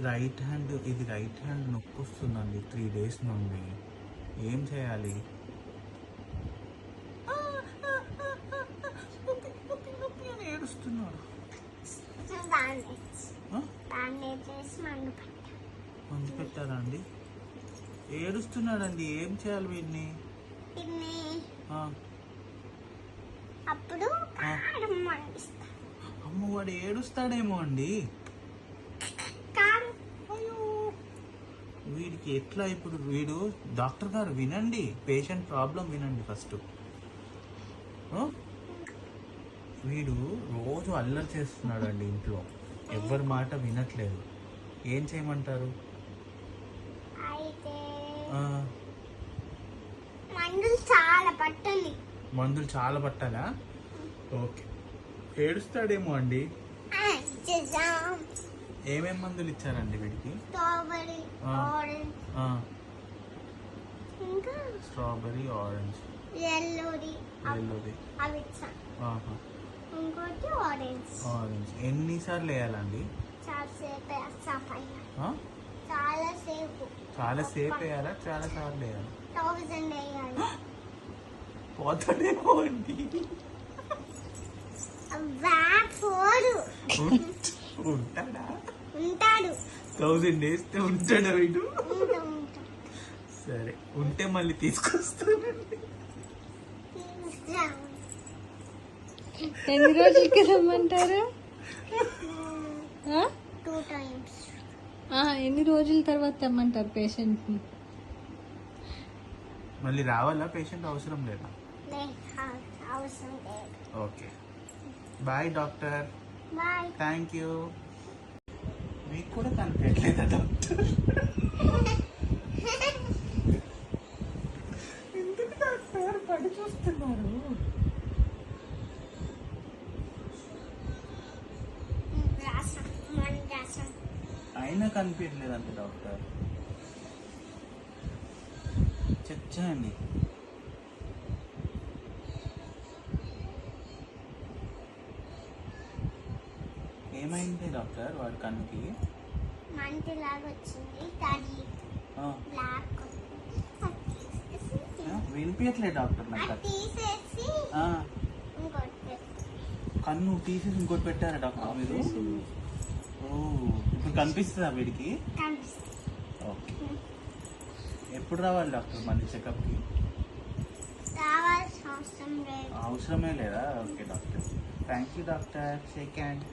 Right hand నొప్పి వస్తుందండి 3 days నుండి. ఏం చేయాలి? నొప్పి అని ఏడుస్తున్నాడు. మందు పెట్టారా అండి? ఏడుస్తున్నాడండి, ఏం చేయాలి వీడిని? అప్పుడు అమ్మ, వాడు ఏడుస్తాడేమో అండి. వీడికి ఎట్లా ఇప్పుడు? డాక్టర్ గారు వినండి, పేషెంట్ ప్రాబ్లం వినండి ఫస్ట్. వీడు రోజు అల్లరి చేస్తున్నాడు అండి ఇంట్లో, ఎవరి మాట వినట్లేదు. ఏం చేయమంటారు? మందులు చాలా పట్టాలా? ఓకే. ఏడుస్తాడేమో అండి. ఏమేం మందులు ఇచ్చారండి వీడికి? Strawberry, orange, orange. ఎన్నిసార్లు వేయాలండి? చాలా సేపు వేయాలా? చాలా సార్లు వేయాలి? పోతాడేమో అండి. ఉంటాడా? ఉంటాడు. 1000 వేస్తే ఉంటాడా వీడు? సరే, ఉంటే మళ్ళీ తీసుకొస్తానండి. ఎన్ని రోజులకి రమ్మంటారు? 2 times. ఎన్ని రోజుల తర్వాత తెమ్మంటారు పేషెంట్ ని? మళ్ళీ రావాలా పేషెంట్? అవసరం లేదా? అవసరం లేదు. Okay, bye doctor. Bye. Thank you. మీకు కూడా కనిపించలేదా డాక్టర్? ఎందుకు డాక్టర్ పడి చూస్తున్నారు? అయినా కనిపించలేదంటే డాక్టర్, చెక్ చేయండి. ఏమైంది డాక్టర్ వాడి కన్నుకి? మంటలాగా వచ్చింది. వినిపించట్లేదు డాక్టర్ నాకు. కన్ను తీసేసి ఇంకోటి పెట్టారా డాక్టర్ మీరు? ఇప్పుడు కనిపిస్తుందా వీడికి? ఓకే. ఎప్పుడు రావాలి డాక్టర్ మళ్ళీ చెకప్కి? రావాల్సిన అవసరం లేదు. అవసరమే లేదా? Okay doctor. Thank you doctor. Shake hand.